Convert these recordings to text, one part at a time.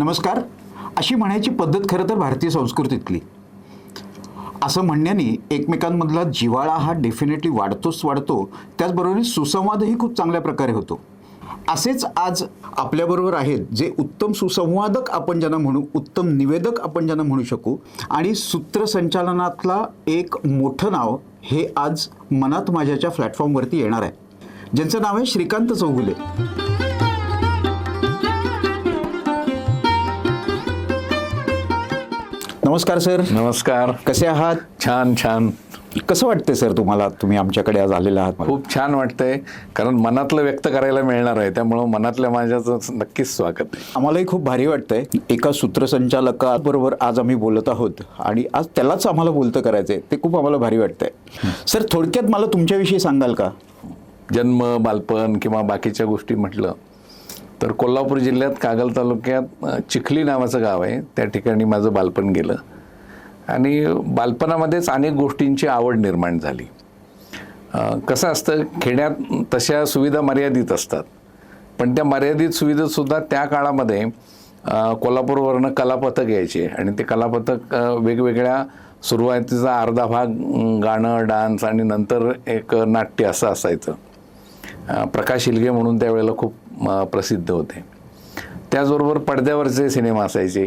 नमस्कार. अशी म्हणायची पद्धत खरं तर भारतीय संस्कृतीतली. असं म्हणण्याने एकमेकांमधला जिव्हाळा हा डेफिनेटली वाढतो. त्याचबरोबर सुसंवादही खूप चांगल्या प्रकारे होतो. असेच आज आपल्याबरोबर आहेत जे उत्तम सुसंवादक आपण ज्यांना म्हणू, उत्तम निवेदक आपण ज्यांना म्हणू शकू, आणि सूत्रसंचालनातला एक मोठं नाव हे आज मनात माझ्याच्या प्लॅटफॉर्मवरती येणार आहे, ज्यांचं नाव आहे श्रीकांत चौगुले. नमस्कार सर. नमस्कार. कसे आहात? छान छान. कसं वाटतंय सर तुम्हाला? तुम्ही आमच्याकडे आज आलेला आहात. खूप छान वाटतंय, कारण मनातलं व्यक्त करायला मिळणार आहे, त्यामुळं मनातल्या माझ्याचं नक्कीच स्वागत आहे. आम्हालाही खूप भारी वाटतंय. एका सूत्रसंचालकाबरोबर आज आम्ही बोलत आहोत आणि आज त्यालाच आम्हाला बोलतं करायचंय. ते खूप आम्हाला भारी वाटतंय. सर, थोडक्यात मला तुमच्याविषयी सांगाल का? जन्म, बालपण किंवा बाकीच्या गोष्टी म्हटलं तर कोल्हापूर जिल्ह्यात कागल तालुक्यात चिखली नावाचं गाव आहे. त्या ठिकाणी माझं बालपण गेलं आणि बालपणामध्येच अनेक गोष्टींची आवड निर्माण झाली. कसं असतं, खेड्यात तशा सुविधा मर्यादित असतात, पण त्या मर्यादित सुविधेतसुद्धा त्या काळामध्ये कोल्हापूरवरनं कलापथक यायचे आणि ते कलापथक वेगवेगळ्या सुरुवातीचा अर्धा भाग गाणं, डान्स आणि नंतर एक नाट्य असं असायचं. प्रकाश हिलगे म्हणून त्यावेळेला खूप प्रसिद्ध होते. त्याचबरोबर पडद्यावरचे सिनेमा असायचे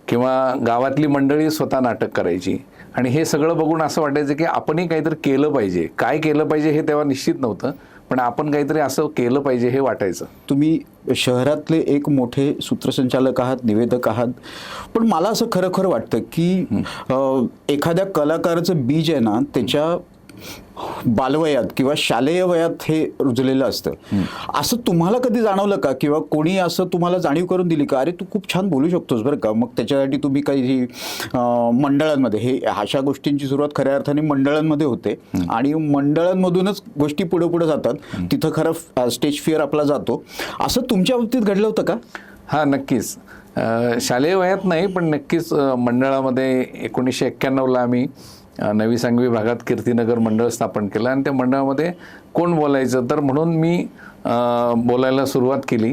किंवा गावातली मंडळी स्वतः नाटक करायची आणि हे सगळं बघून असं वाटायचं की आपणही काहीतरी केलं पाहिजे. काय केलं पाहिजे हे तेव्हा निश्चित नव्हतं, पण आपण काहीतरी असं केलं पाहिजे हे वाटायचं. तुम्ही शहरातले एक मोठे सूत्रसंचालक आहात, निवेदक आहात, पण मला असं खरं वाटतं की एखाद्या कलाकाराचं बीज आहे ना, त्याच्या बालवयात किंवा शालेय वयात हे रुजलेलं असतं. असं तुम्हाला कधी जाणवलं का, किंवा कोणी असं तुम्हाला जाणीव करून दिली का, अरे तू खूप छान बोलू शकतोस बरं का? मग त्याच्यासाठी तुम्ही काही मंडळांमध्ये, हे अशा गोष्टींची सुरुवात खऱ्या अर्थाने मंडळांमध्ये होते आणि मंडळांमधूनच गोष्टी पुढे जातात. तिथं खरं स्टेज फिअर आपला जातो. असं तुमच्या बाबतीत घडलं होतं का? हां, नक्कीच. शालेय वयात नाही, पण नक्कीच मंडळामध्ये 1991ला आम्ही नवी सांगवी भागात कीर्तिनगर मंडळ स्थापन केलं आणि त्या मंडळामध्ये कोण बोलायचं तर म्हणून मी बोलायला सुरुवात केली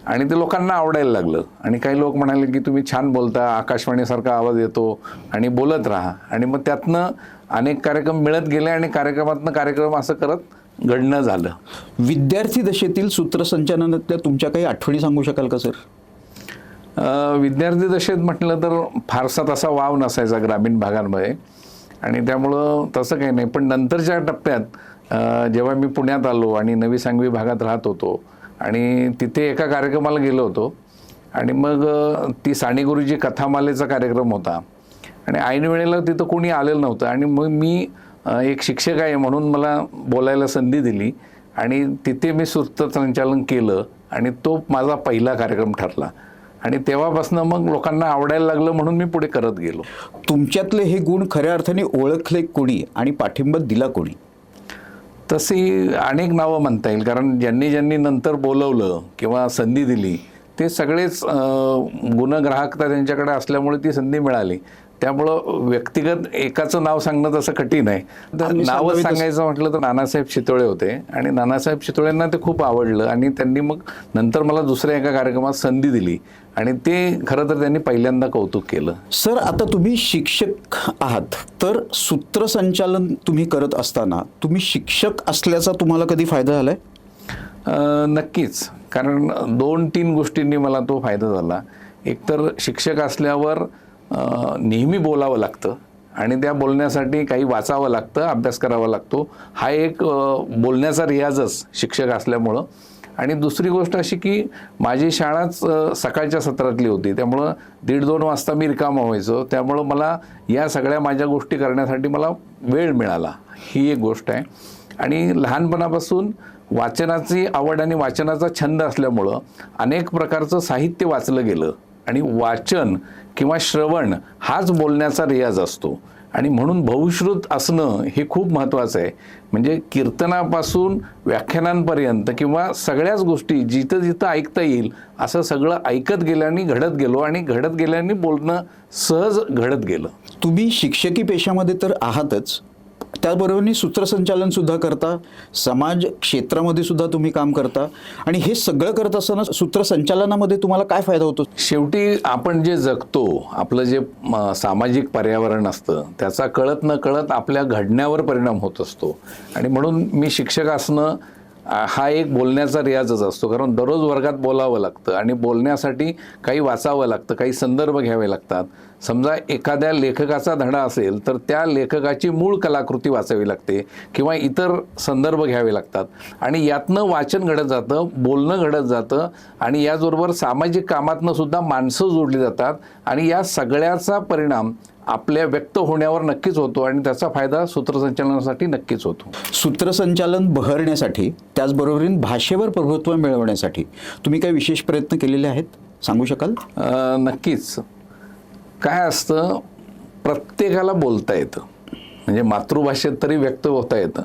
आणि ते लोकांना आवडायला लागलं. आणि काही लोक म्हणाले की तुम्ही छान बोलता, आकाशवाणीसारखा आवाज येतो आणि बोलत राहा. आणि मग त्यातनं अनेक कार्यक्रम मिळत गेले आणि कार्यक्रमातनं कार्यक्रम असं करत घडणं झालं. विद्यार्थी दशेतील सूत्रसंचालनातल्या तुमच्या काही आठवणी सांगू शकाल का सर? विद्यार्थी दशेत म्हटलं तर फारसा तसा वाव नसायचा ग्रामीण भागांमध्ये आणि त्यामुळं तसं काही नाही. पण नंतरच्या टप्प्यात जेव्हा मी पुण्यात आलो आणि नवी सांगवी भागात राहत होतो आणि तिथे एका कार्यक्रमाला गेलो होतो आणि मग ती सानेगुरुजी कथामालेचा कार्यक्रम होता आणि ऐन वेळेला तिथं कोणी आलेलं नव्हतं आणि मग मी एक शिक्षक आहे म्हणून मला बोलायला संधी दिली आणि तिथे मी सूत्रसंचालन केलं आणि तो माझा पहिला कार्यक्रम ठरला आणि तेव्हापासून मग लोकांना आवडायला लागलं म्हणून मी पुढे करत गेलो. तुमच्यातले हे गुण खऱ्या अर्थाने ओळखले कोणी आणि पाठिंबा दिला कोणी? तशी अनेक नावं म्हणता येईल, कारण ज्यांनी नंतर बोलवलं किंवा संधी दिली ते सगळेच गुणग्राहकता त्यांच्याकडे असल्यामुळे ती संधी मिळाली. त्यामुळं व्यक्तिगत एकाचं नाव सांगणं तसं कठीण आहे. नावं सांगायचं म्हटलं तर नानासाहेब चितोळे होते आणि नानासाहेब चितोळेंना ते खूप आवडलं आणि त्यांनी मग नंतर मला दुसऱ्या एका कार्यक्रमात संधी दिली आणि ते खरं तर त्यांनी पहिल्यांदा कौतुक केलं. सर, आता तुम्ही शिक्षक आहात, तर सूत्रसंचालन तुम्ही करत असताना तुम्ही शिक्षक असल्याचा तुम्हाला कधी फायदा झालाय? नक्कीच, कारण 2-3 गोष्टींनी मला तो फायदा झाला. एकतर शिक्षक असल्यावर नेहमी बोलावं लागतं आणि त्या बोलण्यासाठी काही वाचावं लागतं, अभ्यास करावा लागतो. हा एक बोलण्याचा रियाजच शिक्षक असल्यामुळं. आणि दुसरी गोष्ट अशी की माझी शाळाच सकाळच्या सत्रातली होती, त्यामुळं 1:30-2 वाजता मी रिकामा व्हायचो. त्यामुळं मला या सगळ्या माझ्या गोष्टी करण्यासाठी मला वेळ मिळाला, ही एक गोष्ट आहे. आणि लहानपणापासून वाचनाची आवड आणि वाचनाचा छंद असल्यामुळं अनेक प्रकारचं साहित्य वाचलं गेलं आणि वाचन किंवा श्रवण हाच बोलण्याचा रियाज असतो आणि म्हणून बहुश्रुत असणं हे खूप महत्त्वाचं आहे. म्हणजे कीर्तनापासून व्याख्यानांपर्यंत किंवा सगळ्याच गोष्टी जिथं जिथं ऐकता येईल असं सगळं ऐकत गेल्याने घडत गेलो आणि घडत गेल्याने बोलणं सहज घडत गेलं. तुम्ही शिक्षकी पेशामध्ये तर आहातच, त्याबरोबरनी सूत्रसंचालन सुद्धा करता, समाज क्षेत्रामध्ये सुद्धा तुम्ही काम करता आणि हे सगळं करत असताना सूत्रसंचालनामध्ये तुम्हाला काय फायदा होतो? शेवटी आपण जे जगतो, आपलं जे सामाजिक पर्यावरण असतं, त्याचा कळत न कळत आपल्या घडण्यावर परिणाम होत असतो. आणि म्हणून मी शिक्षक असणं हा एक बोलण्याचा रियाजच असतो, कारण दररोज वर्गात बोलावं लागतं आणि बोलण्यासाठी काही वाचावं लागतं, काही संदर्भ घ्यावे लागतात. समजा एखाद्या लेखकाचा धडा असेल तर त्या लेखकाची मूळ कलाकृती वाचावी लागते किंवा इतर संदर्भ घ्यावे लागतात आणि यातनं वाचन घडत जातं, बोलणं घडत जातं आणि याचबरोबर सामाजिक कामातनं सुद्धा माणसं जोडली जातात आणि या सगळ्याचा परिणाम आपल्या व्यक्त होण्यावर नक्कीच होतो आणि त्याचा फायदा सूत्रसंचालनासाठी नक्कीच होतो. सूत्रसंचालन बहरण्यासाठी, त्याचबरोबरीने भाषेवर प्रभुत्व मिळवण्यासाठी तुम्ही काही विशेष प्रयत्न केलेले आहेत, सांगू शकाल? नक्कीच. काय असतं, प्रत्येकाला बोलता येतं, म्हणजे मातृभाषेत तरी व्यक्त होता येतं.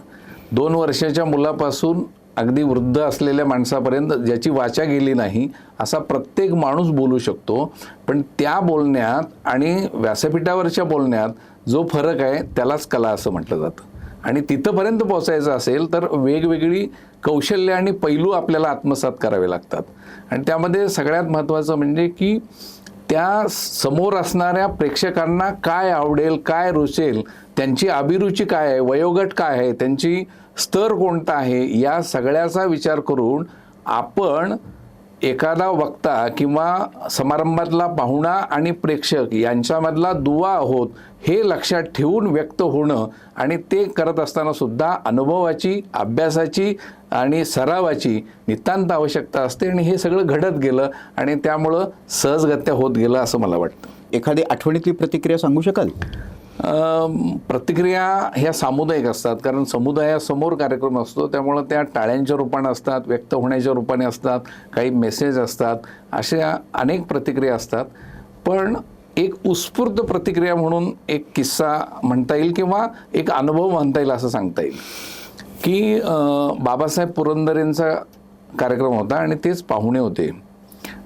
2 वर्षाच्या मुलापासून अगदी वृद्ध असलेल्या माणसापर्यंत ज्याची वाचा गेली नाही असा प्रत्येक माणूस बोलू शकतो. पण त्या बोलण्यात आणि व्यासपीठावरच्या बोलण्यात जो फरक आहे त्यालाच कला असं म्हटलं जातं. आणि तिथंपर्यंत पोहोचायचं असेल तर वेगवेगळी कौशल्य आणि पैलू आपल्याला आत्मसात करावे लागतात. आणि त्यामध्ये सगळ्यात महत्त्वाचं म्हणजे की त्या समोर असणाऱ्या प्रेक्षकांना काय आवडेल, काय रुचेल, त्यांची अभिरुची काय आहे, वयोगट काय आहे, त्यांची स्तर कोणता आहे, या सगळ्याचा विचार करून आपण एखादा वक्ता किंवा समारंभातला पाहुणा आणि प्रेक्षक यांच्यामधला दुवा आहोत हे लक्षात ठेवून व्यक्त होणं आणि ते करत असताना सुद्धा अनुभवाची, अभ्यासाची आणि सरावाची नितांत आवश्यकता असते आणि हे सगळं घडत गेलं आणि त्यामुळं सहजगत्या होत गेलं असं मला वाटतं. एखादी आठवणीतली प्रतिक्रिया सांगू शकाल? प्रतिक्रिया ह्या सामुदायिक असतात, कारण समुदायासमोर कार्यक्रम असतो, त्यामुळं त्या टाळ्यांच्या रूपाने असतात, व्यक्त होण्याच्या रूपाने असतात, काही मेसेज असतात, अशा अनेक प्रतिक्रिया असतात. पण एक उत्स्फूर्त प्रतिक्रिया म्हणून एक किस्सा म्हणता येईल किंवा एक अनुभव म्हणता येईल असं सांगता येईल की बाबासाहेब पुरंदरेंचा कार्यक्रम होता आणि तेच पाहुणे होते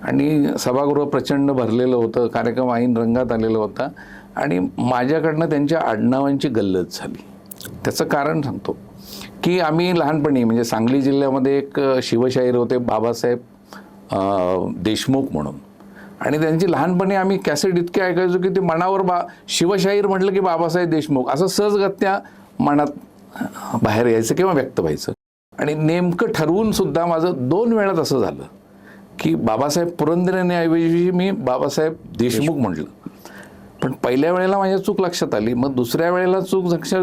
आणि सभागृह प्रचंड भरलेलं होतं, कार्यक्रम ऐन रंगात आलेला होता आणि माझ्याकडनं त्यांच्या आडनावांची गल्लत झाली. त्याचं कारण सांगतो की आम्ही लहानपणी, म्हणजे सांगली जिल्ह्यामध्ये एक शिवशाहीर होते बाबासाहेब देशमुख म्हणून, आणि त्यांची लहानपणी आम्ही कॅसेट इतके ऐकायचो की ते मनावर शिवशाहीर म्हटलं की बाबासाहेब देशमुख असं सहजगत्या मनात बाहेर यायचं किंवा व्यक्त व्हायचं. आणि नेमकं ठरवून सुद्धा माझं 2 वेळात असं झालं की बाबासाहेब पुरंदरेंऐवजी मी बाबासाहेब देशमुख म्हटलं. पण पहिल्या वेळेला माझ्या चूक लक्षात आली, मग दुसऱ्या वेळेला चूक लक्षात,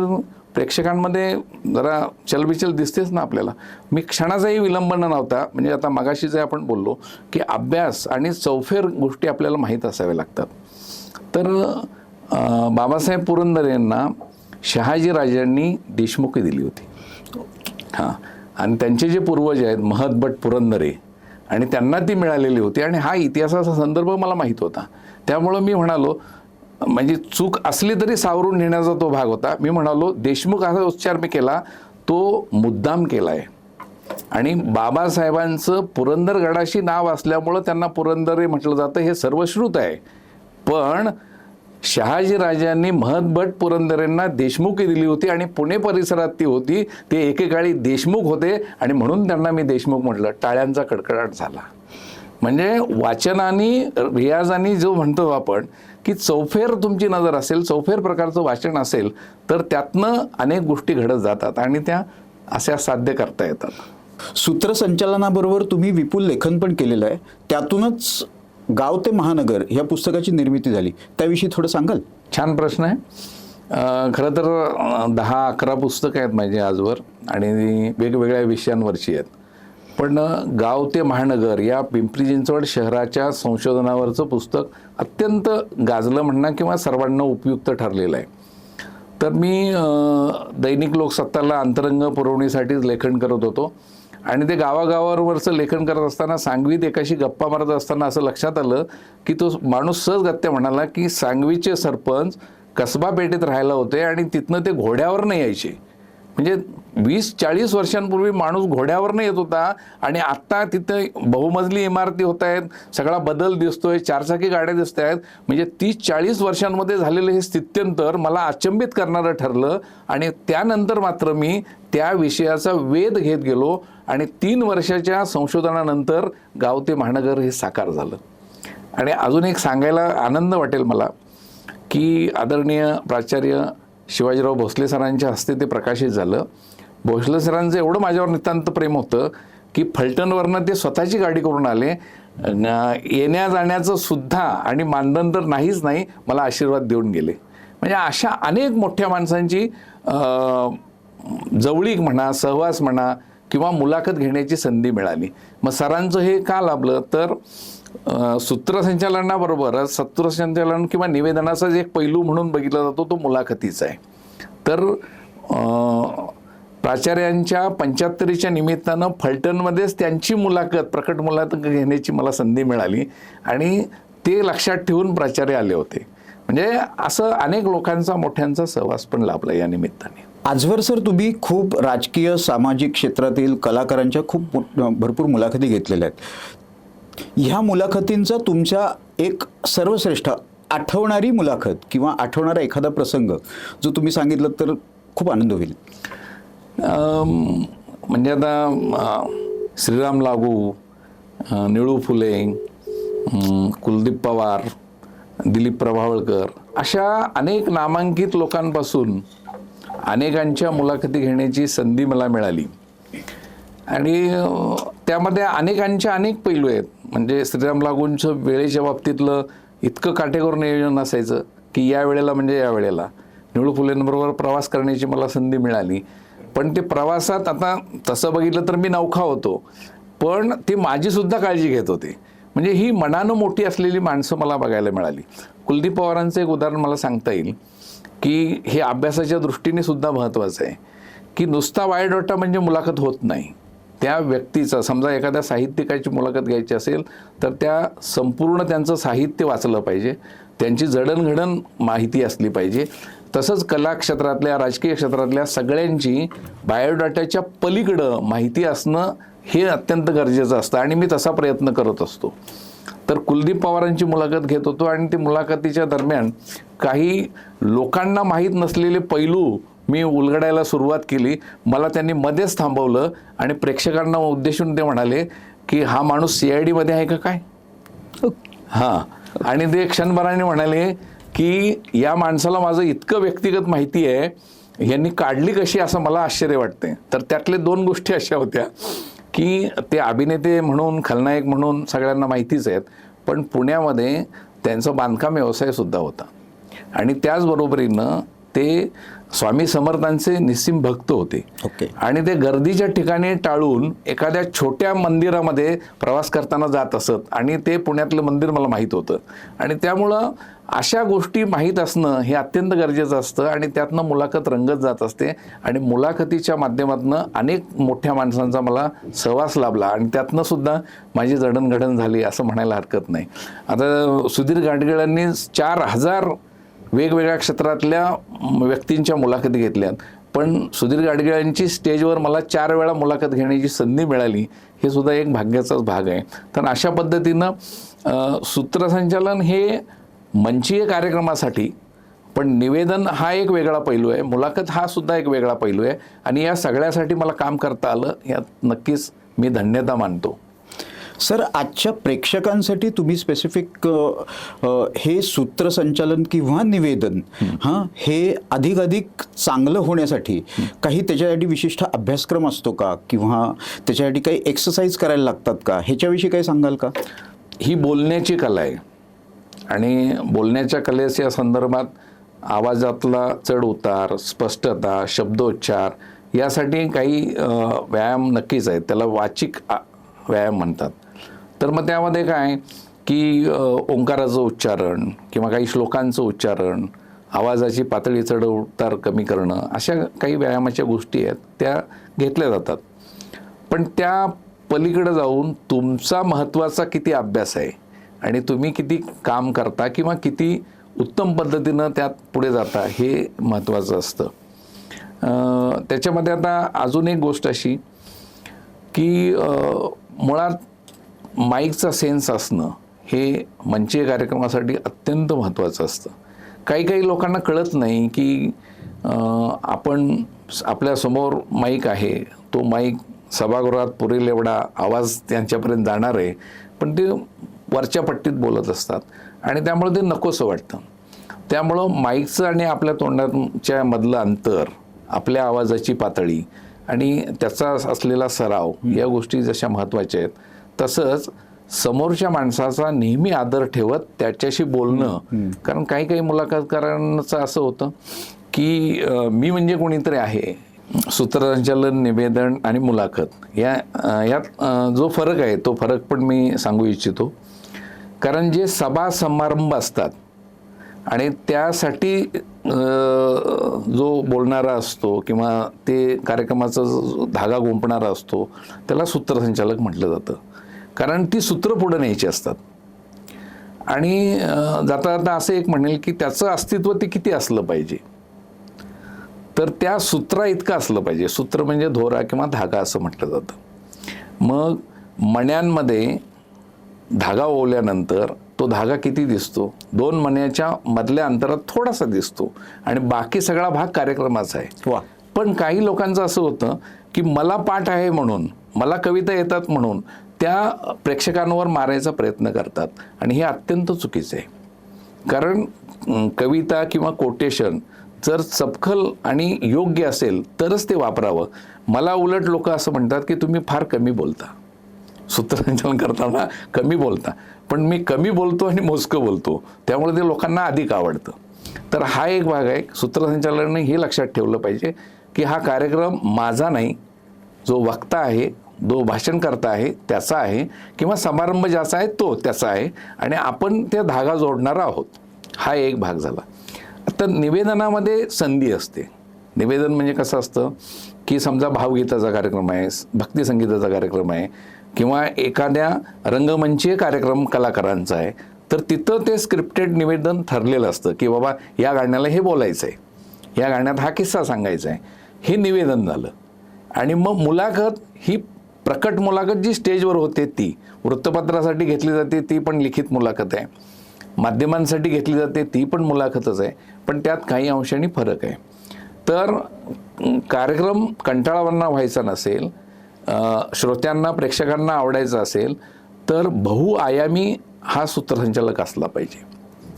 प्रेक्षकांमध्ये जरा चलबिचल दिसतेच ना आपल्याला. मी क्षणाचाही विलंबन नव्हता, म्हणजे आता मगाशी जे आपण बोललो की अभ्यास आणि चौफेर गोष्टी आपल्याला माहीत असाव्या लागतात. तर बाबासाहेब पुरंदरेंना शहाजीराजांनी देशमुखी दिली होती. हां, आणि त्यांचे जे पूर्वज आहेत महदभट पुरंदरे, आणि त्यांना ती मिळालेली होती आणि हा इतिहासाचा संदर्भ मला माहीत होता. त्यामुळं मी म्हणालो, म्हणजे चूक असली तरी सावरून नेण्याचा तो भाग होता. मी म्हणालो देशमुख असा उच्चार मी केला, तो मुद्दाम केला आहे. आणि बाबासाहेबांचं पुरंदरगडाशी नाव असल्यामुळं त्यांना पुरंदरे म्हटलं जातं हे सर्वश्रुत आहे. पण शहाजीराजांनी महदभट पुरंदरेंना देशमुखी दिली होती आणि पुणे परिसरात ती होती, ते एकेकाळी देशमुख होते आणि म्हणून त्यांना मी देशमुख म्हटलं. टाळ्यांचा कडकडाट झाला. म्हणजे वाचनाने, रियाजाने जो म्हणतो आपण की चौफेर तुमची नजर असेल, चौफेर प्रकारचं वाचन असेल तर त्यातनं अनेक गोष्टी घडत जातात आणि त्या अशा साध्य करता येतात. सूत्रसंचालनाबरोबर तुम्ही विपुल लेखन पण केलेलं आहे, त्यातूनच गाव ते महानगर ह्या पुस्तकाची निर्मिती झाली, त्याविषयी थोडं सांगाल? छान प्रश्न आहे. खरं तर 10-11 पुस्तकं आहेत माझी आजवर आणि वेगवेगळ्या विषयांवरची आहेत. पण गाव ते महानगर या पिंपरी चिंचवड शहराच्या संशोधनावरचं पुस्तक अत्यंत गाजलं म्हणणं किंवा सर्वांना उपयुक्त ठरलेलं आहे. तर मी दैनिक लोकसत्ताला अंतरंग पुरवणीसाठीच लेखन करत होतो आणि ते गावागावावरचं लेखन करत असताना सांगवीत एकाशी गप्पा मारत असताना असं लक्षात आलं की तो माणूस सहजगत्या म्हणाला की सांगवीचे सरपंच कसबा पेठेत राहायला होते आणि तिथनं ते घोड्यावर नाही यायचे. म्हणजे 20-40 वर्षांपूर्वी माणूस घोड्यावरनं येत होता आणि आत्ता तिथं बहुमजली इमारती होत आहेत, सगळा बदल दिसतोय, चारचाकी गाड्या दिसत आहेत. म्हणजे 30-40 वर्षांमध्ये झालेलं हे स्थित्यंतर मला अचंबित करणारं ठरलं. आणि त्यानंतर मात्र मी त्या विषयाचा वेध घेत गेलो आणि 3 वर्षाच्या संशोधनानंतर गाव ते महानगर हे साकार झालं. आणि अजून एक सांगायला आनंद वाटेल मला की आदरणीय प्राचार्य शिवाजीराव भोसले सरांच्या हस्ते ते प्रकाशित झालं. भोसले सरांचं एवढं माझ्यावर नितांत प्रेम होतं की फलटणवरनं ते स्वतःची गाडी करून आले, येण्या जाण्याचं सुद्धा आणि मानधन तर नाहीच नाही, मला आशीर्वाद देऊन गेले. म्हणजे अशा अनेक मोठ्या माणसांची जवळीक म्हणा, सहवास म्हणा किंवा मुलाखत घेण्याची संधी मिळाली. मग सरांचं हे का लाभलं तर सूत्रसंचालनाबरोबर सूत्रसंचालन किंवा निवेदनाचाच एक पैलू म्हणून बघितला जातो तो मुलाखतीचा आहे. तर प्राचार्यांच्या 75च्या निमित्तानं फलटणमध्येच त्यांची मुलाखत, प्रकट मुलाखत घेण्याची मला संधी मिळाली आणि ते लक्षात ठेवून प्राचार्य आले होते. म्हणजे असं अनेक लोकांचा, मोठ्यांचा सहवास पण लाभला या निमित्ताने. आजवर सर तुम्ही खूप राजकीय, सामाजिक क्षेत्रातील कलाकारांच्या खूप भरपूर मुलाखती घेतलेल्या आहेत. ह्या मुलाखतींचा तुमच्या एक सर्वश्रेष्ठ आठवणारी मुलाखत किंवा आठवणारा एखादा प्रसंग जो तुम्ही सांगितलं तर खूप आनंद होईल. म्हणजे आता श्रीराम लागू, निळू फुले, कुलदीप पवार, दिलीप प्रभावळकर अशा अनेक नामांकित लोकांपासून अनेकांच्या मुलाखती घेण्याची संधी मला मिळाली. आणि त्यामध्ये अनेकांचे अनेक पैलू आहेत. म्हणजे श्रीराम लागूंचं वेळेच्या बाबतीतलं इतकं काटेकोर नियोजन असायचं की या वेळेला म्हणजे या वेळेला. निळू फुलेंबरोबर प्रवास करण्याची मला संधी मिळाली. पण ते प्रवासात आता तसं बघितलं तर मी नवखा होतो, पण ते माझीसुद्धा काळजी घेत होते. म्हणजे ही मनानं मोठी असलेली माणसं मला बघायला मिळाली. कुलदीप पवारांचं एक उदाहरण मला सांगता येईल की हे अभ्यासाच्या दृष्टीने सुद्धा महत्त्वाचं आहे की नुसता बायोडाटा म्हणजे मुलाखत होत नाही. त्या व्यक्तीचा, समजा एखाद्या साहित्यिकाची मुलाखत घ्यायची असेल तर त्या संपूर्ण त्यांचं साहित्य वाचलं पाहिजे, त्यांची जडणघडण माहिती असली पाहिजे. तसंच कला क्षेत्रातल्या, राजकीय क्षेत्रातल्या सगळ्यांची बायोडाटाच्या पलीकडं माहिती असणं हे अत्यंत गरजेचं असतं आणि मी तसा प्रयत्न करत असतो. तर कुलदीप पवारांची मुलाखत घेत होतो आणि ती मुलाखतीच्या दरम्यान काही लोकांना माहीत नसलेले पैलू मी उलगडायला सुरुवात केली. मला त्यांनी मध्येच थांबवलं आणि प्रेक्षकांना उद्देशून ते म्हणाले की हा माणूस CID मध्ये आहे का काय. हां, आणि ते क्षणभराने म्हणाले की या माणसाला माझं इतकं व्यक्तिगत माहिती आहे, यांनी काढली कशी असं मला आश्चर्य वाटते. तर त्यातले 2 गोष्टी अशा होत्या की ते अभिनेते म्हणून, खलनायक म्हणून सगळ्यांना माहितीच आहेत, पण पुण्यामध्ये त्यांचा बांधकाम व्यवसायसुद्धा होता आणि त्याचबरोबरीनं ते स्वामी समर्थांचे निस्सीम भक्त होते. आणि ते गर्दीच्या ठिकाणी टाळून एखाद्या छोट्या मंदिरामध्ये प्रवास करताना जात असत आणि ते पुण्यातलं मंदिर मला माहीत होतं. आणि त्यामुळं अशा गोष्टी माहीत असणं हे अत्यंत गरजेचं असतं आणि त्यातनं मुलाखत रंगत जात असते. आणि मुलाखतीच्या माध्यमातून अनेक मोठ्या माणसांचा मला सहवास लाभला आणि त्यातनं सुद्धा माझी जडणघडण झाली असं म्हणायला हरकत नाही. आता सुधीर गाडगिळांनी 4000 वेगवेगळ्या क्षेत्रातल्या व्यक्तींच्या मुलाखती घेतल्यात, पण सुधीर गाडगिळांची स्टेजवर मला 4 वेळा मुलाखत घेण्याची संधी मिळाली, हे सुद्धा एक भाग्याचाच भाग आहे. तर अशा पद्धतीनं सूत्रसंचालन हे मंचीय कार्यक्रमासाठी, पण निवेदन हा एक वेगळा पैलू आहे, मुलाखत हा सुद्धा एक वेगळा पैलू आहे आणि या सगळ्यासाठी मला काम करता आलं, यात नक्कीच मी धन्यता मानतो. सर, आजच्या प्रेक्षकांसाठी तुम्ही स्पेसिफिक हे सूत्रसंचालन किंवा निवेदन हे अधिक चांगलं होण्यासाठी काही त्याच्यासाठी विशिष्ट अभ्यासक्रम असतो का किंवा त्याच्यासाठी काही एक्सरसाइज करायला लागतात का, ह्याच्याविषयी काही सांगाल का? ही बोलण्याची कला आहे आणि बोलण्याच्या कलेच्या संदर्भात आवाजातला चढ उतार, स्पष्टता, शब्दोच्चार यासाठी काही व्यायाम नक्कीच आहेत. त्याला वाचिक व्यायाम म्हणतात. तर मग त्यामध्ये काय की ओंकाराचं उच्चारण किंवा काही श्लोकांचं उच्चारण, आवाजाची पातळी चढ उतार कमी करणं, अशा काही व्यायामाच्या गोष्टी आहेत त्या घेतल्या जातात. पण त्या पलीकडे जाऊन तुमचा महत्त्वाचा किती अभ्यास आहे आणि तुम्ही किती काम करता किंवा किती उत्तम पद्धतीनं त्यात पुढे जाता हे महत्त्वाचं असतं. त्याच्यामध्ये आता अजून एक गोष्ट अशी की मुळात माईकचा सेन्स असणं हे मंचीय कार्यक्रमासाठी अत्यंत महत्त्वाचं असतं. काही लोकांना कळत नाही की आपण आपल्यासमोर माईक आहे, तो माईक सभागृहात पुरेल एवढा आवाज त्यांच्यापर्यंत जाणार आहे, पण ते वरच्या पट्टीत बोलत असतात आणि त्यामुळे ते नकोसं वाटतं. त्यामुळं माईकचं आणि आपल्या तोंडाच्या मधलं अंतर, आपल्या आवाजाची पातळी आणि त्याचा असलेला सराव या गोष्टी जशा महत्त्वाच्या आहेत, तसंच समोरच्या माणसाचा नेहमी आदर ठेवत त्याच्याशी बोलणं. कारण काही मुलाखतकारांचं असं होतं की मी म्हणजे कोणीतरी आहे. सूत्रसंचालन, निवेदन आणि मुलाखत यात जो फरक आहे तो फरक पण मी सांगू इच्छितो. कारण जे सभा समारंभ असतात आणि त्यासाठी जो बोलणारा असतो किंवा ते कार्यक्रमाचा जो धागा गुंफणारा असतो त्याला सूत्रसंचालक म्हटलं जातं. कारण ती सूत्र पुढे न्यायची असतात. आणि जाता जाता असं एक म्हणेल की त्याचं अस्तित्व ते किती असलं पाहिजे, तर त्या सूत्रा इतकं असलं पाहिजे. सूत्र म्हणजे दोरा किंवा धागा असं म्हटलं जातं. मग मण्यांमध्ये धागा ओवल्यानंतर तो धागा किती दिसतो, 2 मण्याच्या मधल्या अंतरात थोडासा दिसतो आणि बाकी सगळा भाग कार्यक्रमाचा आहे. वा. पण काही लोकांचं असं होतं की मला पाठ आहे म्हणून, मला कविता येतात म्हणून त्या प्रेक्षकांवर मारायचा प्रयत्न करतात आणि हे अत्यंत चुकीचं आहे. कारण कविता किंवा कोटेशन जर सपखल आणि योग्य असेल तरच ते वापरावं. मला उलट लोक असं म्हणतात की तुम्ही फार कमी बोलता, सूत्रसंचालन करताना कमी बोलता. पण मी कमी बोलतो आणि मोजकं बोलतो, त्यामुळे ते लोकांना अधिक आवडतं. तर हा एक भाग आहे. सूत्रसंचालनाने हे लक्षात ठेवलं पाहिजे की हा कार्यक्रम माझा नाही, जो वक्ता आहे, जो भाषण करता आहे त्याचा आहे, किंवा समारंभ ज्याचा आहे तो त्याचा आहे आणि आपण त्या धागा जोडणारा आहोत. हा एक भाग झाला. आता निवेदनामध्ये संधी असते. निवेदन म्हणजे कसं असतं की समजा भावगीताचा कार्यक्रम आहे, भक्तिसंगीताचा कार्यक्रम आहे किंवा एखाद्या रंगमंचीय कार्यक्रम कलाकारांचा आहे, तर तिथं ते स्क्रिप्टेड निवेदन ठरलेलं असतं की बाबा या गाण्याला हे बोलायचं आहे, या गाण्यात हा किस्सा सांगायचा आहे, हे निवेदन झालं. आणि मग मुलाखत ही प्रकट मुलाखत जी स्टेजवर होते ती, वृत्तपत्रासाठी घेतली जाते ती पण लिखित मुलाखत आहे, माध्यमांसाठी घेतली जाते ती पण मुलाखतच आहे, पण त्यात काही अंशांनी फरक आहे. तर कार्यक्रम कंटाळवाणा व्हायचा नसेल, श्रोत्यांना प्रेक्षकांना आवडायचं असेल तर बहुआयामी हा सूत्रसंचालक असला पाहिजे.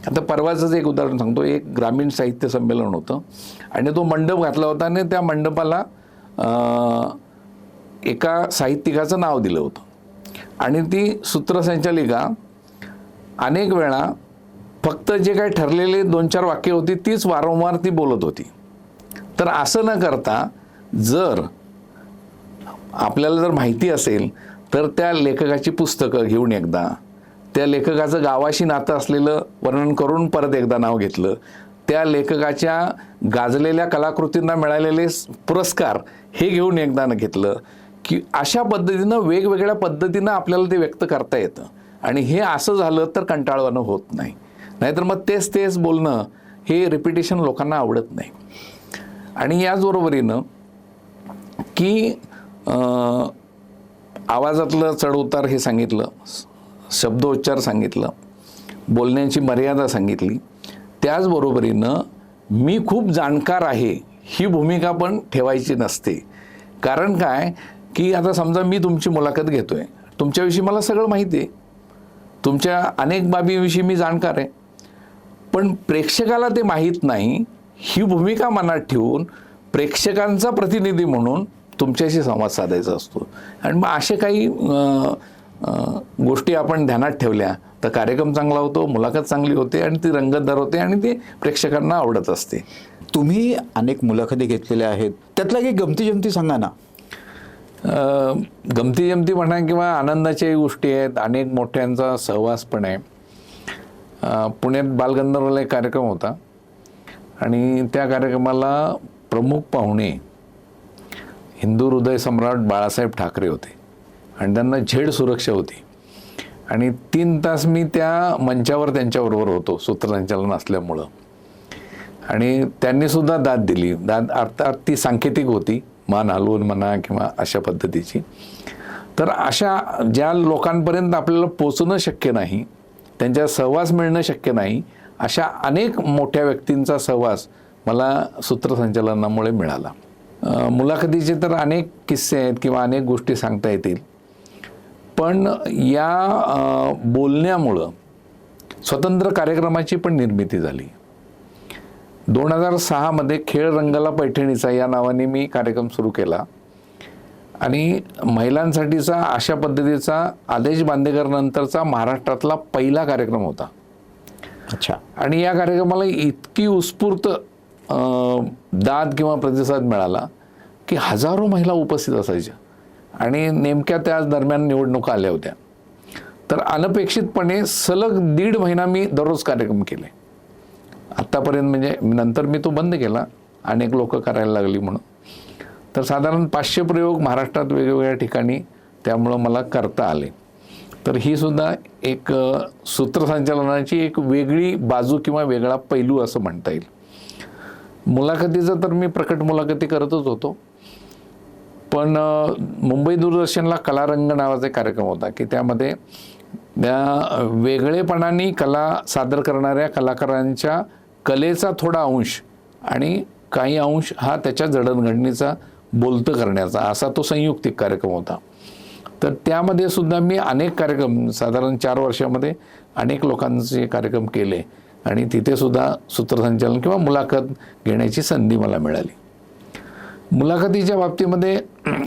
आता परवाचंच एक उदाहरण सांगतो. एक ग्रामीण साहित्य संमेलन होतं आणि तो मंडप घातला होता आणि त्या मंडपाला एका साहित्यिकाचं नाव दिलं होतं आणि ती सूत्रसंचालिका अनेक वेळा फक्त जे काही ठरलेले 2-4 वाक्य होती तीच वारंवार ती बोलत होती. तर असं न करता जर आपल्याला जर माहिती असेल तर त्या लेखकाची पुस्तकं घेऊन एकदा, त्या लेखकाचं गावाशी नातं असलेलं वर्णन करून परत एकदा नाव घेतलं, त्या लेखकाच्या गाजलेल्या कलाकृतींना मिळालेले पुरस्कार हे घेऊन एकदा घेतलं की अशा पद्धतीनं वेगवेगळ्या पद्धतीनं आपल्याला ते व्यक्त करता येतं. आणि हे असं झालं तर कंटाळवाणं होत नाही. नाहीतर मग तेच बोलणं हे रिपिटेशन लोकांना आवडत नाही. आणि याचबरोबरीनं की आवाजातलं चढउतार हे सांगितलं, शब्दोच्चार सांगितलं, बोलण्याची मर्यादा सांगितली. त्याचबरोबरीनं मी खूप जाणकार आहे ही भूमिका पण ठेवायची नसते. कारण काय की आता समजा मी तुमची मुलाखत घेतोय, तुमच्याविषयी मला सगळं माहिती आहे, तुमच्या अनेक बाबीविषयी मी जाणकार आहे, पण प्रेक्षकाला ते माहीत नाही ही भूमिका मनात ठेवून प्रेक्षकांचा प्रतिनिधी म्हणून तुमच्याशी संवाद साधायचा असतो. आणि मग असे काही गोष्टी आपण ध्यानात ठेवल्या तर कार्यक्रम चांगला होतो, मुलाखत चांगली होते आणि ती रंगतदार होते आणि ती प्रेक्षकांना आवडत असते. तुम्ही अनेक मुलाखती घेतलेल्या आहेत, त्यातल्या काही गमती जमती सांगा ना. गमती जमती म्हणा किंवा आनंदाच्याही गोष्टी आहेत, अनेक मोठ्यांचा सहवास पण आहे. पुण्यात बालगंधर्वला एक कार्यक्रम होता आणि त्या कार्यक्रमाला प्रमुख पाहुणे हिंदू हृदय सम्राट बाळासाहेब ठाकरे होते आणि त्यांना झेड सुरक्षा होती. आणि 3 तास मी त्या मंचावर त्यांच्याबरोबर होतो सूत्रसंचालन असल्यामुळं. आणि त्यांनी सुद्धा दाद दिली. दाद अर्थात ती सांकेतिक होती, मान हलवून म्हणा किंवा अशा पद्धतीची. तर अशा ज्या लोकांपर्यंत आपल्याला पोचणं शक्य नाही, त्यांच्या सहवास मिळणं शक्य नाही, अशा अनेक मोठ्या व्यक्तींचा सहवास मला सूत्रसंचालनामुळे मिळाला. मुलाखतीचे तर अनेक किस्से आहेत किंवा अनेक गोष्टी सांगता येतील, पण या बोलण्यामुळं स्वतंत्र कार्यक्रमाची पण निर्मिती झाली. 2006 मध्ये खेळ रंगाला पैठणीचा या नावाने मी कार्यक्रम सुरू केला आणि महिलांसाठीचा अशा पद्धतीचा आदेश बांदेकर नंतरचा महाराष्ट्रातला पहिला कार्यक्रम होता. अच्छा. आणि या कार्यक्रमाला इतकी उत्स्फूर्त दाद किंवा प्रतिसाद मिळाला की हजारो महिला उपस्थित असायच्या आणि नेमक्या त्या दरम्यान निवडणुका आल्या होत्या. तर अनपेक्षितपणे सलग 1.5 महिना मी दररोज कार्यक्रम केले आत्तापर्यंत. म्हणजे नंतर मी तो बंद केला, अनेक लोक करायला लागली म्हणून. तर साधारण 500 प्रयोग महाराष्ट्रात वेगवेगळ्या ठिकाणी त्यामुळं मला करता आले. तर ही सुद्धा एक सूत्रसंचालनाची एक वेगळी बाजू किंवा वेगळा पैलू असं म्हणता येईल. मुलाखतीचं तर मी प्रकट मुलाखती करतच होतो, पण मुंबई दूरदर्शनला कलारंग नावाचा एक कार्यक्रम होता की त्यामध्ये त्या वेगळेपणाने कला सादर करणाऱ्या कलाकारांच्या कलेचा थोडा अंश आणि काही अंश हा त्याच्या जडणघडणीचा बोलतं करण्याचा असा तो संयुक्तिक कार्यक्रम होता. तर त्यामध्ये सुद्धा मी अनेक कार्यक्रम साधारण 4 वर्षामध्ये अनेक लोकांचे कार्यक्रम केले आणि तिथे सुद्धा सूत्रसंचालन किंवा मुलाखत घेण्याची संधी मला मिळाली. मुलाखतीच्या बाबतीमध्ये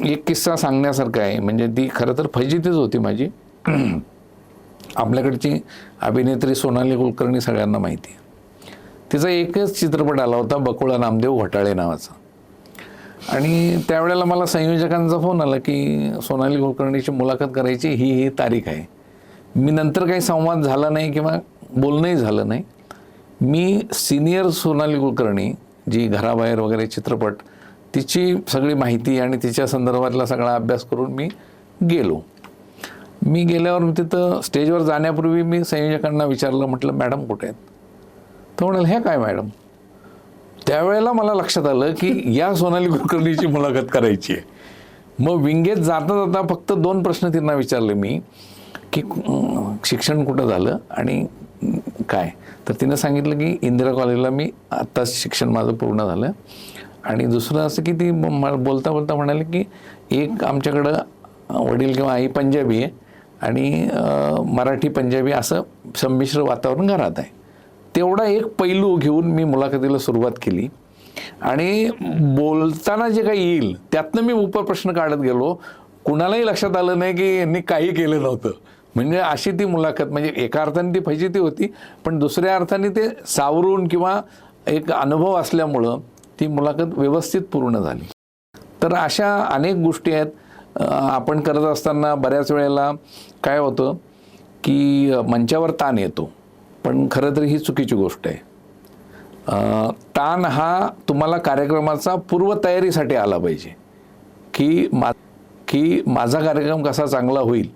एक किस्सा सांगण्यासारखा आहे. म्हणजे ती खरं तर फजितीच होती माझी. आपल्याकडची अभिनेत्री सोनाली कुलकर्णी सगळ्यांना माहिती आहे. तिचा एकच चित्रपट आला होता, बकुळा नामदेव घोटाळे नावाचा. आणि त्यावेळेला मला संयोजकांचा फोन आला की सोनाली कुलकर्णीची मुलाखत करायची, ही तारीख आहे. मी नंतर काही संवाद झाला नाही किंवा बोलणंही झालं नाही. मी सिनियर सोनाली कुलकर्णी जी घराबाहेर वगैरे चित्रपट, तिची सगळी माहिती आणि तिच्या संदर्भातला सगळा अभ्यास करून मी गेलो. मी गेल्यावर तिथं स्टेजवर जाण्यापूर्वी मी संयोजकांना विचारलं, म्हटलं मॅडम कुठे आहेत? तर म्हणाल ह्या काय मॅडम? त्यावेळेला मला लक्षात आलं की या सोनाली कुलकर्णीची मुलाखत करायची आहे. मग विंगेत जाता जाता फक्त 2 प्रश्न त्यांना विचारले मी की शिक्षण कुठं झालं आणि काय? तर तिनं सांगितलं की इंदिरा कॉलेजला मी आत्ताच शिक्षण माझं पूर्ण झालं. आणि दुसरं असं की ती बोलता बोलता म्हणाले की एक आमच्याकडं वडील किंवा आई पंजाबी आहे आणि मराठी पंजाबी असं संमिश्र वातावरण घरात आहे. तेवढा एक पैलू घेऊन मी मुलाखतीला सुरुवात केली आणि बोलताना जे काही येईल त्यातनं मी उपप्रश्न काढत गेलो. कुणालाही लक्षात आलं नाही की यांनी काही केलं नव्हतं. म्हणजे अशी ती मुलाखत, म्हणजे एका अर्थाने ती फजिती होती, पण दुसऱ्या अर्थाने ते सावरून किंवा एक अनुभव असल्यामुळं ती मुलाखत व्यवस्थित पूर्ण झाली. तर अशा अनेक गोष्टी आहेत. आपण करत असताना बऱ्याच वेळेला काय होतं की मंचावर ताण येतो, पण खरं तर ही चुकीची गोष्ट आहे. ताण हा तुम्हाला कार्यक्रमाचा पूर्वतयारीसाठी आला पाहिजे की माझा कार्यक्रम कसा चांगला होईल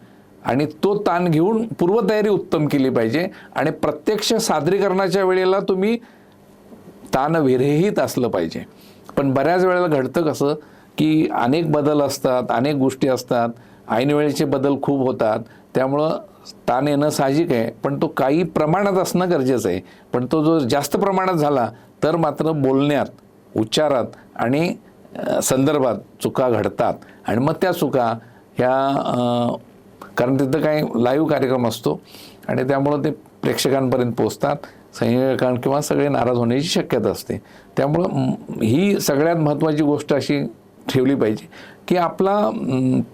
आणि तो ताण घेऊन पूर्वतयारी उत्तम केली पाहिजे. आणि प्रत्यक्ष सादरीकरणाच्या वेळेला तुम्ही ताणविरहित असलं पाहिजे. पण बऱ्याच वेळेला घडतं कसं की अनेक बदल असतात, अनेक गोष्टी असतात, ऐनवेळेचे बदल खूप होतात. त्यामुळं ताण येणं साहजिक आहे, पण तो काही प्रमाणात असणं गरजेचं आहे. पण तो जो जास्त प्रमाणात झाला तर मात्र बोलण्यात, उच्चारात आणि संदर्भात चुका घडतात. आणि मग त्या चुका ह्या कारण तिथं काही लाईव्ह कार्यक्रम असतो आणि त्यामुळं ते प्रेक्षकांपर्यंत पोचतात. संयोजकां किंवा सगळे नाराज होण्याची शक्यता असते. त्यामुळं ही सगळ्यात महत्त्वाची गोष्ट अशी ठेवली पाहिजे की आपला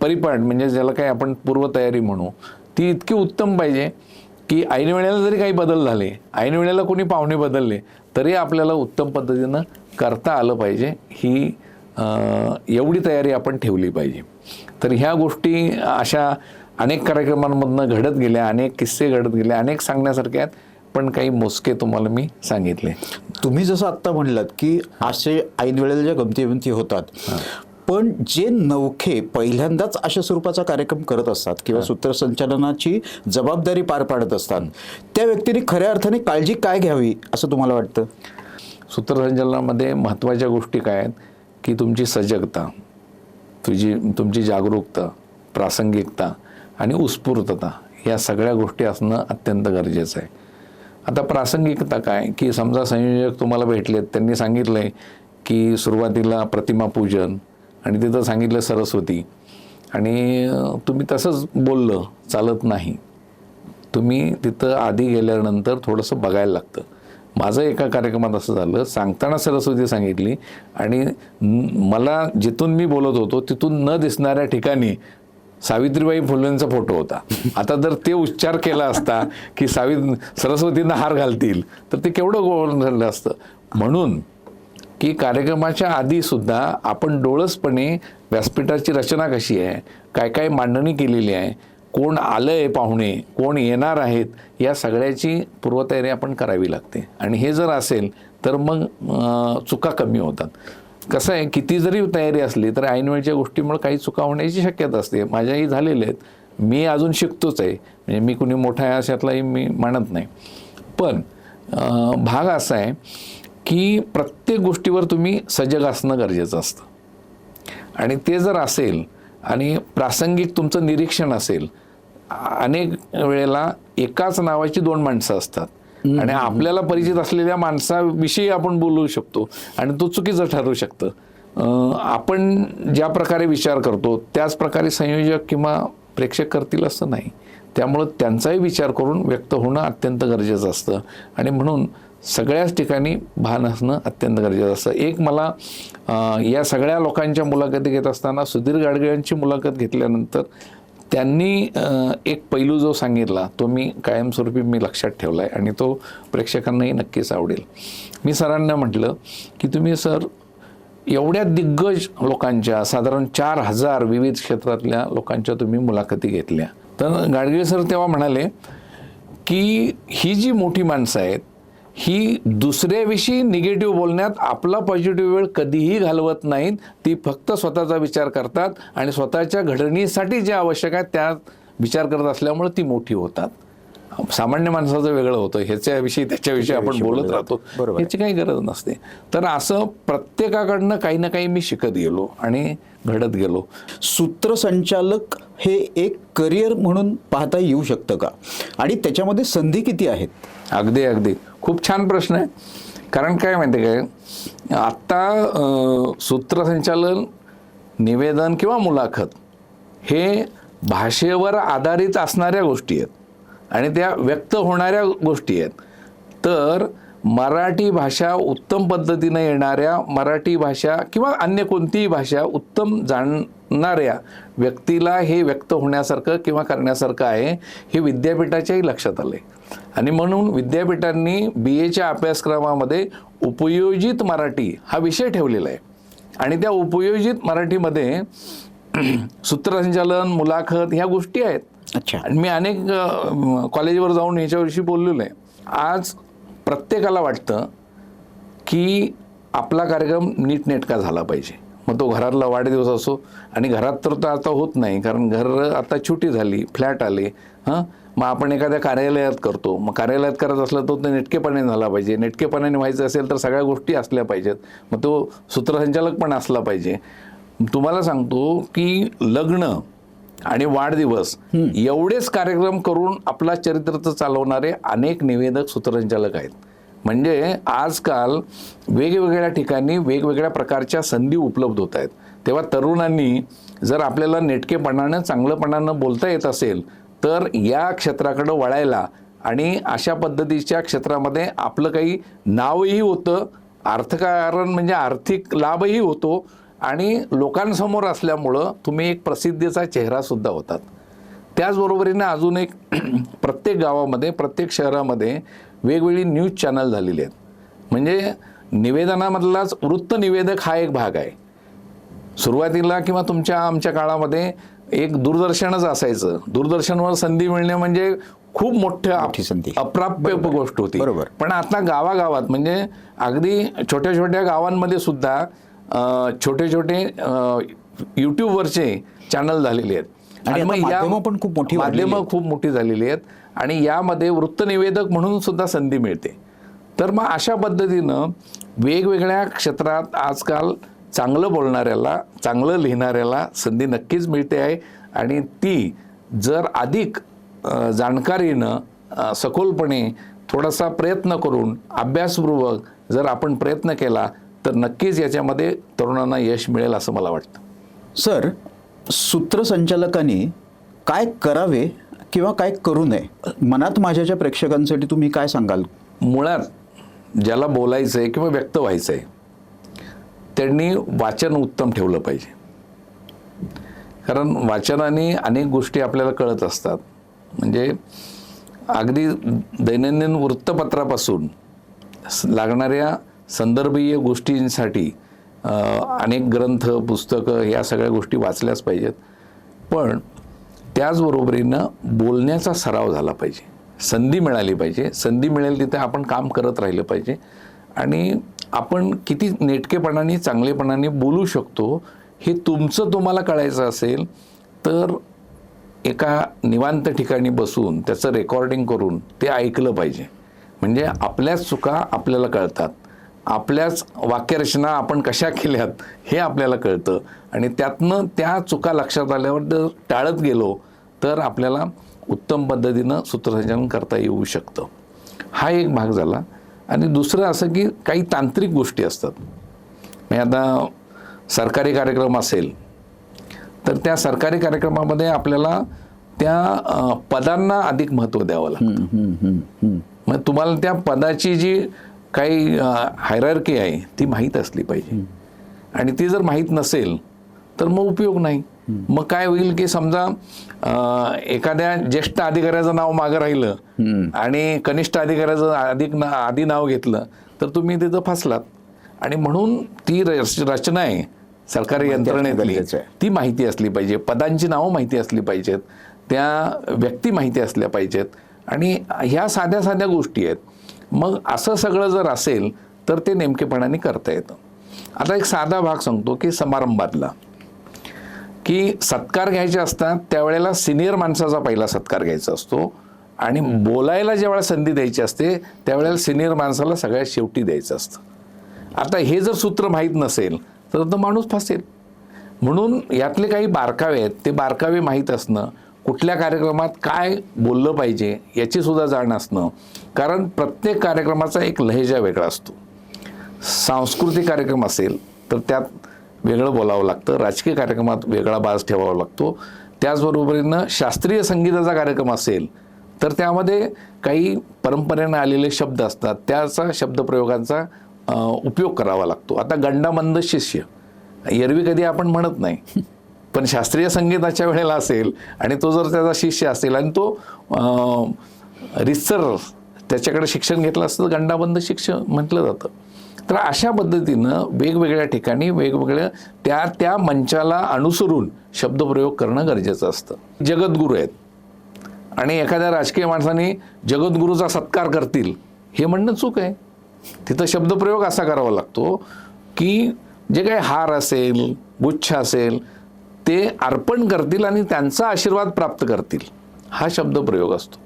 परिपाठ, म्हणजे ज्याला काही आपण पूर्वतयारी म्हणू, ती इतकी उत्तम पाहिजे की ऐनवेळेला जरी काही बदल झाले, ऐनवेळेला कोणी पाहुणे बदलले तरी आपल्याला उत्तम पद्धतीनं करता आलं पाहिजे. ही एवढी तयारी आपण ठेवली पाहिजे. तर ह्या गोष्टी अशा अनेक कार्यक्रमांमधनं घडत गेल्या, अनेक किस्से घडत गेले, अनेक सांगण्यासारखे आहेत, पण काही मोजके तुम्हाला मी सांगितले. तुम्ही जसं आत्ता म्हणलात की असे ऐन वेळेला ज्या गमती होतात, पण जे नवखे पहिल्यांदाच अशा स्वरूपाचा कार्यक्रम करत असतात किंवा सूत्रसंचालनाची जबाबदारी पार पाडत असतात, त्या व्यक्तीने खऱ्या अर्थाने काळजी काय घ्यावी असं तुम्हाला वाटतं? सूत्रसंचालनामध्ये महत्त्वाच्या गोष्टी काय आहेत की तुमची सजगता, तुमची जागरूकता, प्रासंगिकता आणि उत्स्फूर्तता या सगळ्या गोष्टी असणं अत्यंत गरजेचं आहे. आता प्रासंगिकता काय की समजा संयोजक तुम्हाला भेटलेत, त्यांनी सांगितलं आहे की सुरुवातीला प्रतिमा पूजन आणि तिथं सांगितलं सरस्वती, आणि तुम्ही तसंच बोललं चालत नाही. तुम्ही तिथं आधी गेल्यानंतर थोडंसं बघायला लागतं. माझं एका कार्यक्रमात असं झालं, सांगताना सरस्वती सांगितली आणि मला जिथून मी बोलत होतो तिथून न दिसणाऱ्या ठिकाणी सावित्रीबाई फुलेंचा फोटो होता. आता जर ते उच्चार केला असता की सरस्वतींना हार घालतील तर ते केवढं गोळ झालं असतं. म्हणून की कार्यक्रमाच्या आधी सुद्धा आपण डोळसपणे व्यासपीठाची रचना कशी आहे, काय काय मांडणी केलेली आहे, कोण आलंय पाहुणे, कोण येणार आहेत, या सगळ्याची पूर्वतयारी आपण करावी लागते. आणि हे जर असेल तर मग चुका कमी होतात. कसं आहे, किती जरी तयारी असली तर ऐनवेळच्या गोष्टीमुळे काही चुका होण्याची शक्यता असते. माझ्याही झालेल्या आहेत. मी अजून शिकतोच आहे, म्हणजे मी कुणी मोठा आहे अशातलाही मी मानत नाही. पण भाग असा आहे की प्रत्येक गोष्टीवर तुम्ही सजग असणं गरजेचं असतं. आणि ते जर असेल आणि प्रासंगिक तुमचं निरीक्षण असेल, अनेक वेळेला एकाच नावाची 2 माणसं असतात आणि आपल्याला परिचित असलेल्या माणसाविषयी आपण बोलू शकतो आणि तो चुकीचं ठरू शकतं. आपण ज्या प्रकारे विचार करतो त्याच प्रकारे संयोजक किंवा प्रेक्षक करतील असं नाही. त्यामुळं त्यांचाही विचार करून व्यक्त होणं अत्यंत गरजेचं असतं. आणि म्हणून सगळ्याच ठिकाणी भान असणं अत्यंत गरजेचं असतं. एक मला या सगळ्या लोकांच्या मुलाखती घेत असताना सुधीर गाडगिळांची मुलाखत घेतल्यानंतर त्यांनी एक पैलू जो सांगितला तो मी कायमस्वरूपी लक्षात ठेवला आहे आणि तो प्रेक्षकांनाही नक्कीच आवडेल. मी सरांना म्हटलं की तुम्ही सर एवढ्या दिग्गज लोकांच्या साधारण 4000 विविध क्षेत्रातल्या लोकांच्या तुम्ही मुलाखती घेतल्या. तर गाडगीळ सर तेव्हा म्हणाले की ही जी मोठी माणसं आहेत ही दुसऱ्याविषयी निगेटिव्ह बोलण्यात आपला पॉझिटिव्ह वेळ कधीही घालवत नाहीत. ती फक्त स्वतःचा विचार करतात आणि स्वतःच्या घडणीसाठी जे आवश्यक आहे त्या विचार करत असल्यामुळे ती मोठी होतात. सामान्य माणसाचं वेगळं होतं, ह्याच्याविषयी त्याच्याविषयी आपण बोलत राहतो, ह्याची काही गरज नसते. तर असं प्रत्येकाकडनं काही ना काही मी शिकत गेलो आणि घडत गेलो. सूत्रसंचालक हे एक करिअर म्हणून पाहता येऊ शकतं का, आणि त्याच्यामध्ये संधी किती आहेत? अगदी खूप छान प्रश्न आहे. कारण काय माहिती आहे काय, आत्ता सूत्रसंचालन, निवेदन किंवा मुलाखत हे भाषेवर आधारित असणाऱ्या गोष्टी आहेत आणि त्या व्यक्त होणाऱ्या गोष्टी आहेत. तर मराठी भाषा उत्तम पद्धतीने येणाऱ्या, मराठी भाषा किंवा अन्य कोणतीही भाषा उत्तम जाणणाऱ्या व्यक्तीला हे व्यक्त होण्यासारखं किंवा करण्यासारखं आहे हे विद्यापीठाच्याही लक्षात आले. आणि म्हणून विद्यापीठांनी BAच्या अभ्यासक्रमामध्ये उपयोजित मराठी हा विषय ठेवलेला आहे. आणि त्या उपयोजित मराठीमध्ये सूत्रसंचालन, मुलाखत ह्या गोष्टी आहेत. अच्छा. आणि मी अनेक कॉलेजवर जाऊन याच्याविषयी बोललेलो आहे. आज प्रत्येकाला वाटतं की आपला कार्यक्रम नीटनेटका झाला पाहिजे. मग तो घरातला वाढदिवस असो, आणि घरात तर आता होत नाही कारण घर आता छोटी झाली, फ्लॅट आले. मग आपण एखाद्या कार्यालयात करतो. मग कार्यालयात करत असलं तर तो नेटकेपणाने झाला पाहिजे. नेटकेपणाने व्हायचं असेल तर सगळ्या गोष्टी असल्या पाहिजेत. मग तो सूत्रसंचालक पण असला पाहिजे. तुम्हाला सांगतो की लग्न आणि वाढदिवस एवढेच कार्यक्रम करून आपला चरित्र चालवणारे अनेक निवेदक सूत्रसंचालक आहेत. म्हणजे आजकाल वेगवेगळ्या ठिकाणी वेगवेगळ्या प्रकारच्या संधी उपलब्ध होत आहेत. तेव्हा तरुणांनी जर आपल्याला नेटकेपणानं, चांगलंपणानं बोलता येत असेल तर या क्षेत्राकडं वळायला आणि अशा पद्धतीच्या क्षेत्रामध्ये आपलं काही नावही होतं, अर्थकारण म्हणजे आर्थिक लाभही होतो आणि लोकांसमोर असल्यामुळं तुम्ही एक प्रसिद्धीचा चेहरासुद्धा होतात. त्याचबरोबरीने अजून एक प्रत्येक गावामध्ये, प्रत्येक शहरामध्ये वेगवेगळी न्यूज चॅनल झालेली आहेत. म्हणजे निवेदनामधलाच वृत्तनिवेदक हा एक भाग आहे. सुरुवातीला किंवा आमच्या काळामध्ये एक दूरदर्शनच असायचं. दूरदर्शनवर संधी मिळणे म्हणजे खूप मोठी संधी, अप्राप्य गोष्ट होती. बरोबर. पण आता गावागावात म्हणजे अगदी छोट्या छोट्या गावांमध्ये सुद्धा छोटे यूट्यूबवरचे चॅनल झालेले आहेत. आणि मग माध्यमं पण खूप मोठी झालेली आहेत आणि यामध्ये वृत्तनिवेदक म्हणून सुद्धा संधी मिळते. तर मग अशा पद्धतीनं वेगवेगळ्या क्षेत्रात आजकाल चांगलं बोलणाऱ्याला, चांगलं लिहिणाऱ्याला संधी नक्कीच मिळते आहे. आणि ती जर अधिक जाणकारीनं, सखोलपणे, थोडासा प्रयत्न करून, अभ्यासपूर्वक जर आपण प्रयत्न केला तर नक्कीच याच्यामध्ये तरुणांना यश मिळेल असं मला वाटतं. सर, सूत्रसंचालकांनी काय करावे किंवा काय करू नये, मनात माझ्याच्या प्रेक्षकांसाठी तुम्ही काय सांगाल? मुळात ज्याला बोलायचं आहे किंवा व्यक्त व्हायचं आहे त्यांनी वाचन उत्तम ठेवलं पाहिजे. कारण वाचनाने अनेक गोष्टी आपल्याला कळत असतात. म्हणजे अगदी दैनंदिन वृत्तपत्रापासून लागणाऱ्या संदर्भीय गोष्टींसाठी अनेक ग्रंथ, पुस्तकं या सगळ्या गोष्टी वाचल्याच पाहिजेत. पण त्याचबरोबरीनं बोलण्याचा सराव झाला पाहिजे. संधी मिळाली पाहिजे. संधी मिळेल तिथे आपण काम करत राहिलं पाहिजे. आणि आपण किती नेटकेपणाने, चांगलेपणाने बोलू शकतो हे तुम्हाला कळायचं असेल तर एका निवांत ठिकाणी बसून त्याचं रेकॉर्डिंग करून ते ऐकलं पाहिजे. म्हणजे आपल्याच चुका आपल्याला कळतात, आपल्याच वाक्यरचना आपण कशा केल्यात हे आपल्याला कळतं. आणि त्यातनं त्या चुका लक्षात आल्यावर जर टाळत गेलो तर आपल्याला उत्तम पद्धतीनं सूत्रसंचालन करता येऊ शकतं. हा एक भाग झाला. आणि दुसरं असं की काही तांत्रिक गोष्टी असतात. म्हणजे आता सरकारी कार्यक्रम असेल तर त्या सरकारी कार्यक्रमामध्ये आपल्याला त्या पदांना अधिक महत्त्व द्यावं लागतं. मग तुम्हाला त्या पदाची जी काही हायरार्की आहे ती माहीत असली पाहिजे. आणि ती जर माहीत नसेल तर मग उपयोग नाही. मग काय होईल की समजा एखाद्या ज्येष्ठ अधिकाऱ्याचं नाव मागं राहिलं आणि कनिष्ठ अधिकाऱ्याचं आधी नाव घेतलं तर तुम्ही तिथं फसलात. आणि म्हणून ती रचना आहे सरकारी यंत्रणेतली, ती माहिती असली पाहिजे. पदांची नावं माहिती असली पाहिजेत, त्या व्यक्ती माहिती असल्या पाहिजेत. आणि ह्या साध्या साध्या गोष्टी आहेत. मग असं सगळं जर असेल तर ते नेमकेपणाने करता येतं. आता एक साधा भाग सांगतो की समारंभातला, की सत्कार घ्यायचे असतात त्यावेळेला सिनियर माणसाचा पहिला सत्कार घ्यायचा असतो. आणि बोलायला ज्यावेळेला संधी द्यायची असते त्यावेळेला सिनियर माणसाला सगळ्यात शेवटी द्यायचं असतं. आता हे जर सूत्र माहीत नसेल तर तो माणूस फसेल. म्हणून यातले काही बारकावे आहेत, ते बारकावे माहीत असणं, कुठल्या कार्यक्रमात काय बोललं पाहिजे याची सुद्धा जाण असणं. कारण प्रत्येक कार्यक्रमाचा एक लहेजा वेगळा असतो. सांस्कृतिक कार्यक्रम असेल तर त्यात वेगळं बोलावं लागतं, राजकीय कार्यक्रमात वेगळा बाज ठेवावा लागतो. त्याचबरोबरीनं शास्त्रीय संगीताचा कार्यक्रम असेल तर त्यामध्ये काही परंपरेनं आलेले शब्द असतात, त्याचा शब्दप्रयोगांचा उपयोग करावा लागतो. आता गंडामंद शिष्य एरवी कधी आपण म्हणत नाही, पण शास्त्रीय संगीताच्या वेळेला असेल आणि तो जर त्याचा शिष्य असेल आणि तो रिसर त्याच्याकडे शिक्षण घेतलं असतं तर गंडाबंद शिक्षण म्हटलं जातं. तर अशा पद्धतीनं वेगवेगळ्या ठिकाणी वेगवेगळ्या त्या मंचाला अनुसरून शब्दप्रयोग करणं गरजेचं असतं. जगद्गुरू आहेत आणि एखाद्या राजकीय माणसाने जगद्गुरूचा सत्कार करतील हे म्हणणं चूक आहे. तिथं शब्दप्रयोग असा करावा लागतो की जे काही हार असेल, गुच्छ असेल ते अर्पण करतील आणि त्यांचा आशीर्वाद प्राप्त करतील, हा शब्दप्रयोग असतो.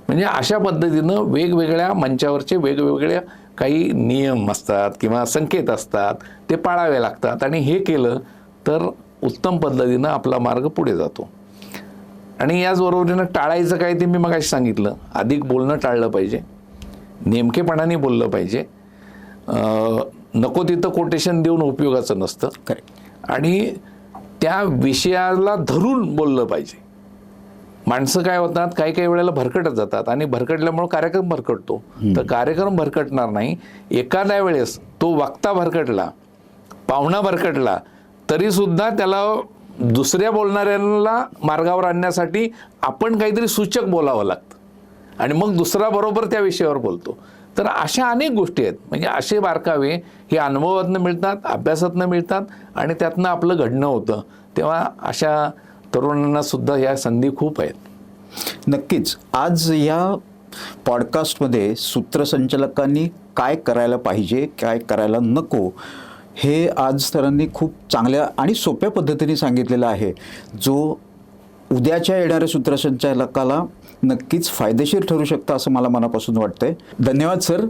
म्हणजे अशा पद्धतीनं वेगवेगळ्या मंचावरचे वेगवेगळ्या काही नियम असतात किंवा संकेत असतात, ते पाळावे लागतात. आणि हे केलं तर उत्तम पद्धतीनं आपला मार्ग पुढे जातो. आणि याचबरोबरीनं टाळायचं काय ते मी मगाशी सांगितलं, अधिक बोलणं टाळलं पाहिजे, नेमकेपणाने बोललं पाहिजे, नको तिथं कोटेशन देऊन उपयोगाचं नसतं. करेक्ट. आणि त्या विषयाला धरून बोललं पाहिजे. माणसं काय होतात, काही काही वेळेला भरकटत जातात आणि भरकटल्यामुळं कार्यक्रम भरकटतो. तर कार्यक्रम भरकटणार नाही. एखाद्या वेळेस तो वक्ता भरकटला, पाहुणा भरकटला तरीसुद्धा त्याला दुसऱ्या बोलणाऱ्यांना मार्गावर आणण्यासाठी आपण काहीतरी सूचक बोलावं लागतं आणि मग दुसरा बरोबर त्या विषयावर बोलतो. तर अशा अनेक गोष्टी आहेत. म्हणजे असे बारकावे हे अनुभवातनं मिळतात, अभ्यासातनं मिळतात आणि त्यातनं आपलं घडणं होतं. तेव्हा अशा तरुणांना सुद्धा या संधी खूप आहेत. नक्कीच आज या पॉडकास्टमध्ये सूत्रसंचालकांनी काय करायला पाहिजे, काय करायला नको, हे आज सरांनी खूप चांगल्या आणि सोप्या पद्धतीने सांगितलेलं आहे, जो उद्याच्या येणाऱ्या सूत्रसंचालकाला नक्कीच फायदेशीर ठरू शकतं असं मला मनापासून वाटतंय. धन्यवाद सर.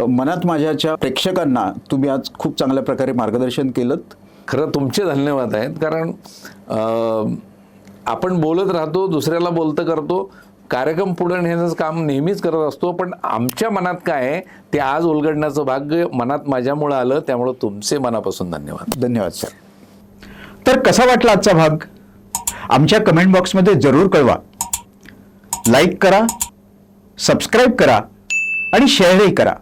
मनात माझ्याच्या प्रेक्षकांना तुम्ही आज खूप चांगल्या प्रकारे मार्गदर्शन केलं. खरं तुमचे धन्यवाद आहेत, कारण आपण बोलत राहतो, दुसऱ्याला बोलतं करतो, कार्यक्रम पुढे नेण्याचं काम नेहमीच करत असतो, पण आमच्या मनात काय आहे ते आज उलगडण्याचं भाग्य मनात माझ्यामुळं आलं, त्यामुळं तुमचे मनापासून धन्यवाद. धन्यवाद सर. तर कसा वाटला आजचा भाग आमच्या कमेंट बॉक्समध्ये जरूर कळवा. लाईक करा, सबस्क्राईब करा आणि शेअरही करा.